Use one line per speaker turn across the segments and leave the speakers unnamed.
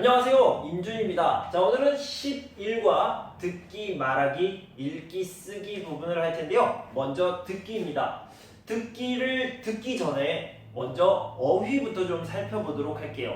안녕하세요, 임준입니다. 자, 오늘은 11과 듣기, 말하기, 읽기, 쓰기 부분을 할 텐데요. 먼저 듣기입니다. 듣기를 듣기 전에 먼저 어휘부터 좀 살펴보도록 할게요.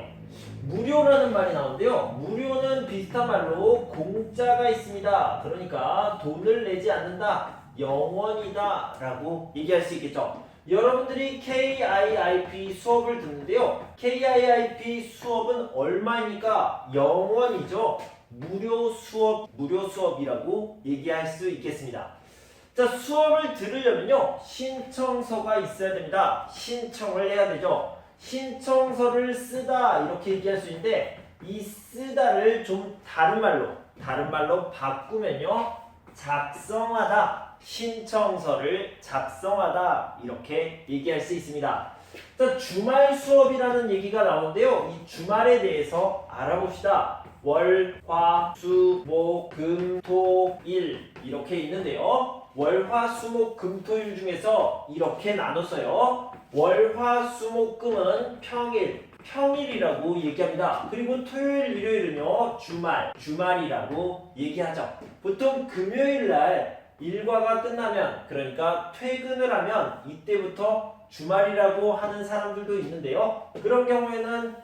무료라는 말이 나오는데요. 무료는 비슷한 말로 공짜가 있습니다. 그러니까 돈을 내지 않는다, 영원이다 라고 얘기할 수 있겠죠. 여러분들이 KIIP 수업을 듣는데요. KIIP 수업은 얼마니까 영원이죠. 무료 수업이라고 얘기할 수 있겠습니다. 자, 수업을 들으려면요. 신청서가 있어야 됩니다. 신청을 해야 되죠. 신청서를 쓰다 이렇게 얘기할 수 있는데 이 쓰다를 좀 다른 말로 바꾸면요. 작성하다. 신청서를 작성하다 이렇게 얘기할 수 있습니다. 자, 주말 수업이라는 얘기가 나오는데요. 이 주말에 대해서 알아봅시다. 월, 화, 수, 목, 금, 토, 일 이렇게 있는데요. 월, 화, 수, 목, 금, 토, 일 중에서 이렇게 나눴어요. 월, 화, 수, 목, 금은 평일이라고 얘기합니다. 그리고 토요일, 일요일은요. 주말이라고 얘기하죠. 보통 금요일날 일과가 끝나면, 그러니까 퇴근을 하면 이때부터 주말이라고 하는 사람들도 있는데요. 그런 경우에는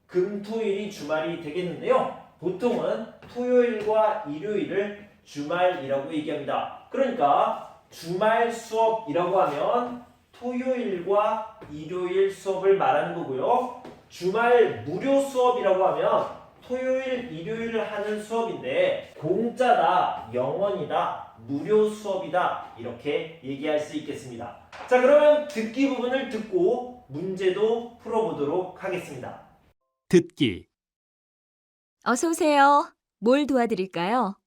금토일이 주말이 되겠는데요. 보통은 토요일과 일요일을 주말이라고 얘기합니다. 그러니까 주말 수업이라고 하면 토요일과 일요일 수업을 말하는 거고요. 주말 무료 수업이라고 하면 토요일, 일요일 하는 수업인데 공짜다, 영원이다, 무료 수업이다 이렇게 얘기할 수 있겠습니다. 자, 그러면 듣기 부분을 듣고 문제도 풀어보도록 하겠습니다.
듣기.
어서 오세요. 뭘 도와드릴까요?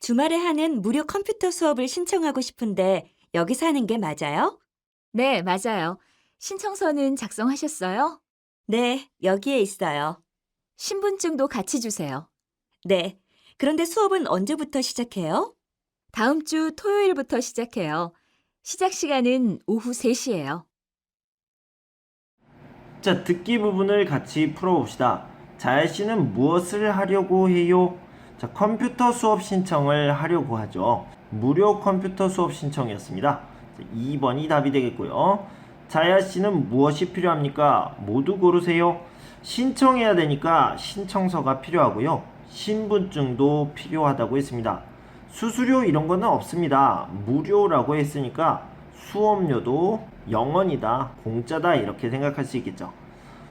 주말에 하는 무료 컴퓨터 수업을 신청하고 싶은데 여기서 하는 게 맞아요?
네, 맞아요. 신청서는 작성하셨어요?
네, 여기에 있어요.
신분증도 같이 주세요.
네. 그런데 수업은 언제부터 시작해요?
다음 주 토요일부터 시작해요. 시작 시간은 오후 3시예요.
자, 듣기 부분을 같이 풀어봅시다. 자야 씨는 무엇을 하려고 해요? 자, 컴퓨터 수업 신청을 하려고 하죠. 무료 컴퓨터 수업 신청이었습니다. 2번이 답이 되겠고요. 자야 씨는 무엇이 필요합니까? 모두 고르세요. 신청해야 되니까 신청서가 필요하고요. 신분증도 필요하다고 했습니다. 수수료 이런 거는 없습니다. 무료라고 했으니까 수업료도 영원이다, 공짜다 이렇게 생각할 수 있겠죠.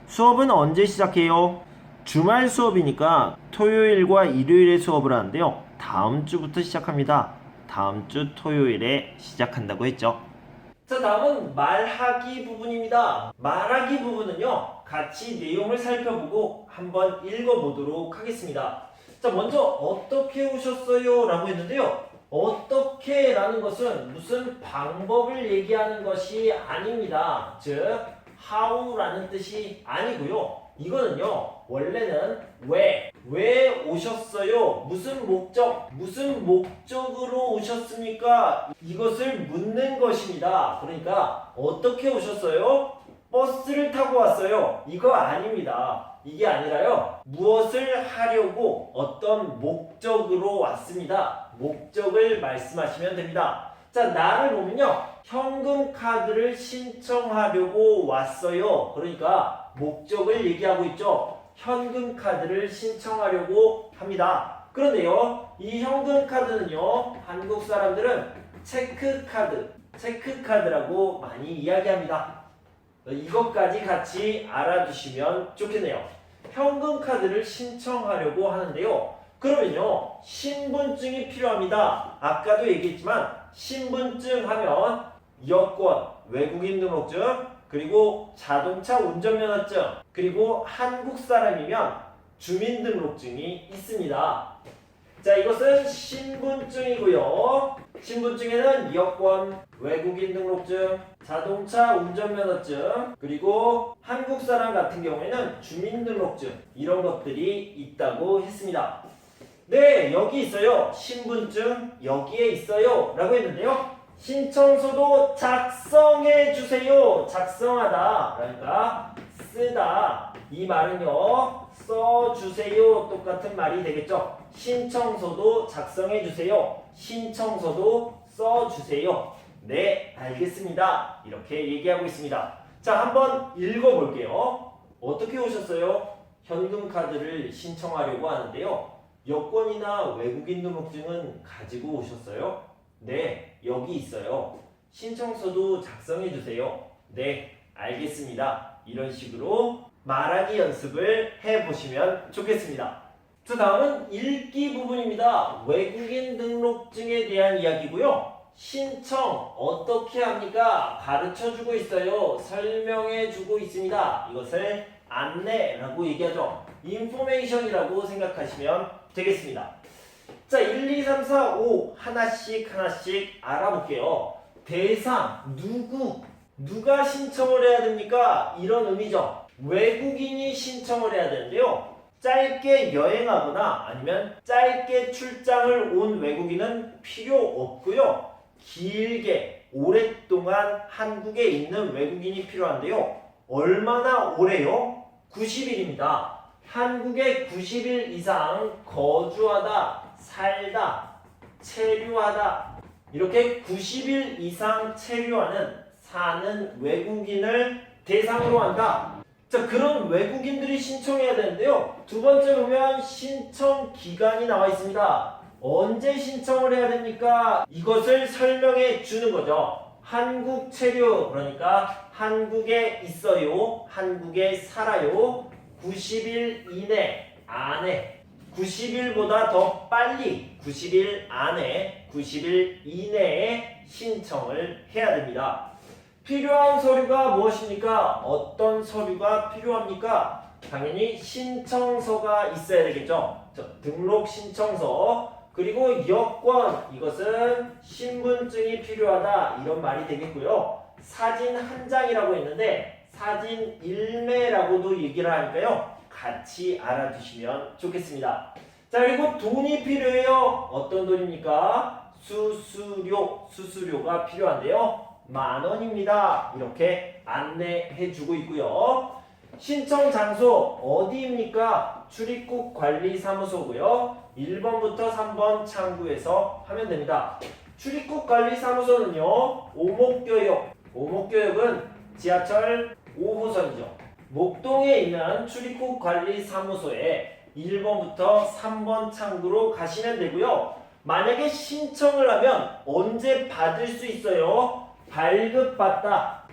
수업은 언제 시작해요? 주말 수업이니까 토요일과 일요일에 수업을 하는데요. 다음 주부터 시작합니다. 다음 주 토요일에 시작한다고 했죠. 자, 다음은 말하기 부분입니다. 말하기 부분은요, 같이 내용을 살펴보고 한번 읽어보도록 하겠습니다. 자, 먼저 어떻게 오셨어요? 라고 했는데요. 어떻게 라는 것은 무슨 방법을 얘기하는 것이 아닙니다. 즉, how라는 뜻이 아니고요. 이거는요, 원래는 왜 오셨어요? 무슨 목적으로 오셨습니까? 이것을 묻는 것입니다. 그러니까 어떻게 오셨어요? 버스를 타고 왔어요. 이거 아닙니다. 이게 아니라요. 무엇을 하려고 어떤 목적으로 왔습니다. 목적을 말씀하시면 됩니다. 자, 나를 보면요. 현금 카드를 신청하려고 왔어요. 그러니까 목적을 얘기하고 있죠. 현금 카드를 신청하려고 합니다. 그런데요, 이 현금 카드는요, 한국 사람들은 체크카드라고 많이 이야기합니다. 이것까지 같이 알아두시면 좋겠네요. 현금 카드를 신청하려고 하는데요. 그러면요, 신분증이 필요합니다. 아까도 얘기했지만 신분증 하면 여권, 외국인 등록증, 그리고 자동차 운전면허증, 그리고 한국 사람이면 주민등록증이 있습니다. 자, 이것은 신분증이고요. 신분증에는 여권, 외국인 등록증, 자동차 운전면허증, 그리고 한국 사람 같은 경우에는 주민등록증 이런 것들이 있다고 했습니다. 네, 여기 있어요. 신분증 여기에 있어요 라고 했는데요. 신청서도 작성해 주세요. 작성하다 그러니까 쓰다, 이 말은요, 써주세요. 똑같은 말이 되겠죠. 신청서도 작성해주세요. 신청서도 써주세요. 네, 알겠습니다. 이렇게 얘기하고 있습니다. 자, 한번 읽어볼게요. 어떻게 오셨어요? 현금카드를 신청하려고 하는데요. 여권이나 외국인 등록증은 가지고 오셨어요? 네, 여기 있어요. 신청서도 작성해주세요. 네, 알겠습니다. 이런 식으로 말하기 연습을 해보시면 좋겠습니다. 자, 다음은 읽기 부분입니다. 외국인 등록증에 대한 이야기고요. 신청 어떻게 합니까? 가르쳐주고 있어요. 설명해주고 있습니다. 이것을 안내라고 얘기하죠. 인포메이션이라고 생각하시면 되겠습니다. 자, 1, 2, 3, 4, 5 하나씩 알아볼게요. 대상, 누가 신청을 해야 됩니까? 이런 의미죠. 외국인이 신청을 해야 되는데요. 짧게 여행하거나 아니면 짧게 출장을 온 외국인은 필요 없고요. 길게 오랫동안 한국에 있는 외국인이 필요한데요. 얼마나 오래요? 90일입니다. 한국에 90일 이상 거주하다, 살다, 체류하다 이렇게 90일 이상 체류하는 사는 외국인을 대상으로 한다. 자, 그런 외국인들이 신청해야 되는데요. 두 번째 보면 신청 기간이 나와 있습니다. 언제 신청을 해야 됩니까? 이것을 설명해 주는 거죠. 한국 체류, 그러니까 한국에 있어요, 한국에 살아요, 90일 이내, 안에, 90일보다 더 빨리, 90일 안에, 90일 이내에 신청을 해야 됩니다. 필요한 서류가 무엇입니까? 어떤 서류가 필요합니까? 당연히 신청서가 있어야 되겠죠. 등록 신청서, 그리고 여권, 이것은 신분증이 필요하다 이런 말이 되겠고요. 사진 한 장이라고 했는데 사진 일매라고도 얘기를 하니까요. 같이 알아두시면 좋겠습니다. 자, 그리고 돈이 필요해요. 어떤 돈입니까? 수수료가 필요한데요. 10,000원입니다. 이렇게 안내해주고 있고요. 신청 장소 어디입니까? 출입국 관리사무소고요. 1번부터 3번 창구에서 하면 됩니다. 출입국 관리사무소는요, 오목교역은 지하철 5호선이죠. 목동에 있는 출입국 관리사무소에 1번부터 3번 창구로 가시면 되고요. 만약에 신청을 하면 언제 받을 수 있어요? 발급하다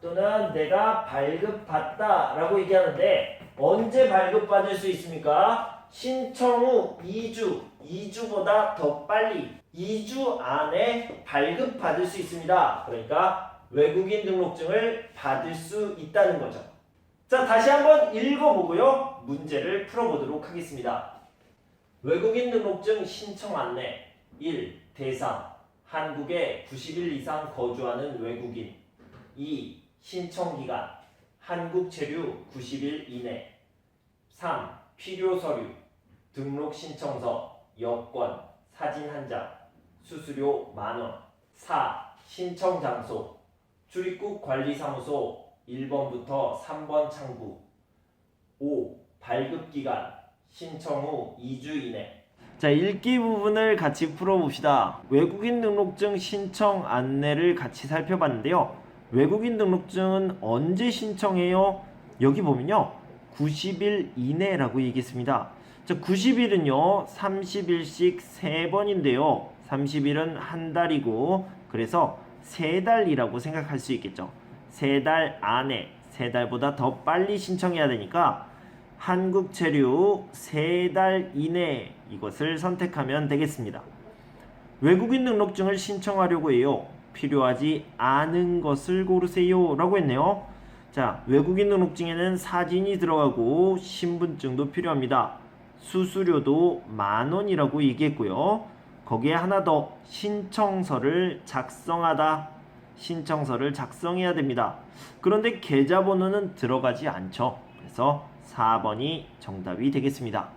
또는 내가 발급받다 라고 얘기하는데 언제 발급받을 수 있습니까? 신청 후 2주보다 더 빨리 2주 안에 발급받을 수 있습니다. 그러니까 외국인 등록증을 받을 수 있다는 거죠. 자, 다시 한번 읽어보고요. 문제를 풀어보도록 하겠습니다. 외국인 등록증 신청 안내 1. 대상 한국에 90일 이상 거주하는 외국인 2. 신청기간 한국 체류 90일 이내 3. 필요 서류 등록 신청서 여권 사진 한 장 수수료 10,000원 4. 신청 장소 출입국 관리사무소 1번부터 3번 창구 5. 발급기간 신청 후 2주 이내. 자, 읽기 부분을 같이 풀어봅시다. 외국인 등록증 신청 안내를 같이 살펴봤는데요. 외국인 등록증은 언제 신청해요? 여기 보면요. 90일 이내라고 얘기했습니다. 자, 90일은요. 30일씩 3번인데요. 30일은 한 달이고 그래서 3달이라고 생각할 수 있겠죠. 3달 안에 3달보다 더 빨리 신청해야 되니까 한국 체류 3달 이내 이것을 선택하면 되겠습니다. 외국인 등록증을 신청하려고 해요. 필요하지 않은 것을 고르세요 라고 했네요. 자, 외국인 등록증에는 사진이 들어가고 신분증도 필요합니다. 수수료도 10,000원이라고 얘기했고요. 거기에 하나 더 신청서를 작성해야 됩니다. 그런데 계좌번호는 들어가지 않죠. 그래서 4번이 정답이 되겠습니다.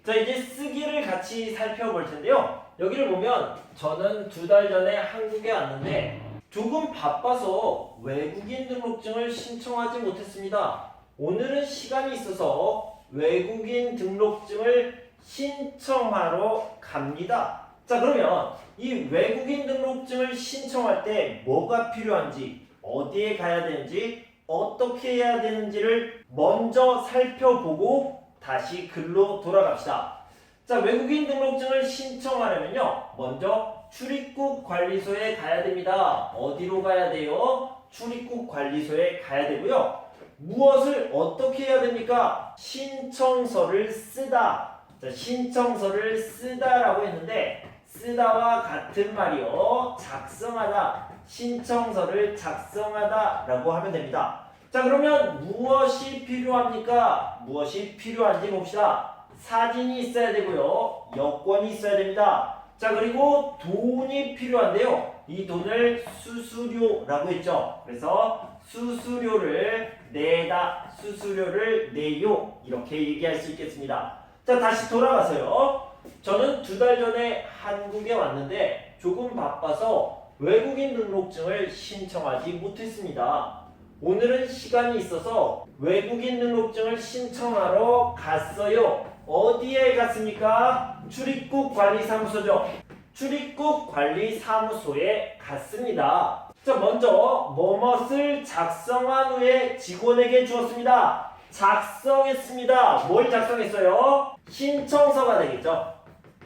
자, 이제 쓰기를 같이 살펴볼 텐데요. 여기를 보면 저는 2달 전에 한국에 왔는데 조금 바빠서 외국인 등록증을 신청하지 못했습니다. 오늘은 시간이 있어서 외국인 등록증을 신청하러 갑니다. 자, 그러면 이 외국인 등록증을 신청할 때 뭐가 필요한지, 어디에 가야 되는지, 어떻게 해야 되는지를 먼저 살펴보고 다시 글로 돌아갑시다. 자, 외국인 등록증을 신청하려면요, 먼저 출입국 관리소에 가야 됩니다. 어디로 가야 돼요? 출입국 관리소에 가야 되고요. 무엇을 어떻게 해야 됩니까? 신청서를 쓰다. 자, 신청서를 쓰다라고 했는데 쓰다와 같은 말이요. 작성하다. 신청서를 작성하다라고 하면 됩니다. 자, 그러면 무엇이 필요합니까? 무엇이 필요한지 봅시다. 사진이 있어야 되고요. 여권이 있어야 됩니다. 자, 그리고 돈이 필요한데요. 이 돈을 수수료라고 했죠. 그래서 수수료를 내다, 수수료를 내요. 이렇게 얘기할 수 있겠습니다. 자, 다시 돌아가서요. 저는 2달 전에 한국에 왔는데 조금 바빠서 외국인 등록증을 신청하지 못했습니다. 오늘은 시간이 있어서 외국인 등록증을 신청하러 갔어요. 어디에 갔습니까? 출입국 관리사무소죠. 출입국 관리사무소에 갔습니다. 자, 먼저 뭐뭇을 작성한 후에 직원에게 주었습니다. 작성했습니다. 뭘 작성했어요? 신청서가 되겠죠.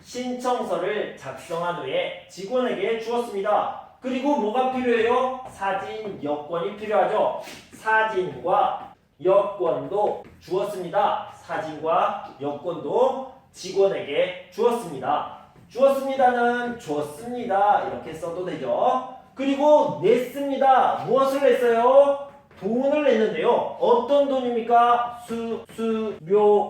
신청서를 작성한 후에 직원에게 주었습니다. 그리고 뭐가 필요해요? 사진, 여권이 필요하죠. 사진과 여권도 주었습니다. 사진과 여권도 직원에게 주었습니다. 주었습니다는 줬습니다. 이렇게 써도 되죠. 그리고 냈습니다. 무엇을 냈어요? 돈을 냈는데요. 어떤 돈입니까?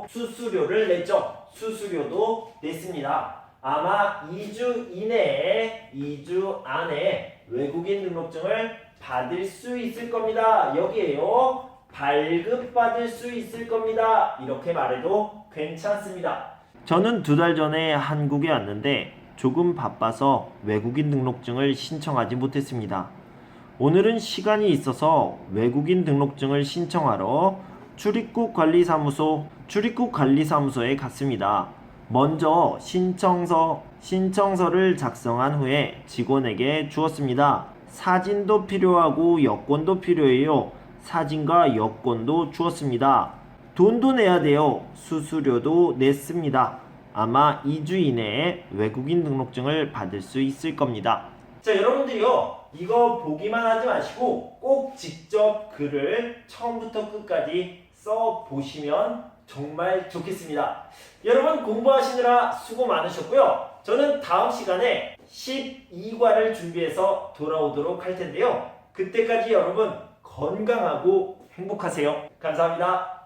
수수료를 냈죠. 수수료도 냈습니다. 아마 2주 이내에, 2주 안에 외국인 등록증을 받을 수 있을 겁니다. 여기에요. 발급받을 수 있을 겁니다. 이렇게 말해도 괜찮습니다. 저는 2달 전에 한국에 왔는데 조금 바빠서 외국인 등록증을 신청하지 못했습니다. 오늘은 시간이 있어서 외국인 등록증을 신청하러 출입국 관리사무소에 갔습니다. 먼저 신청서를 작성한 후에 직원에게 주었습니다. 사진도 필요하고 여권도 필요해요. 사진과 여권도 주었습니다. 돈도 내야 돼요. 수수료도 냈습니다. 아마 2주 이내에 외국인 등록증을 받을 수 있을 겁니다. 자, 여러분들이요, 이거 보기만 하지 마시고 꼭 직접 글을 처음부터 끝까지 써 보시면 정말 좋겠습니다. 여러분 공부하시느라 수고 많으셨고요. 저는 다음 시간에 12과를 준비해서 돌아오도록 할 텐데요. 그때까지 여러분 건강하고 행복하세요. 감사합니다.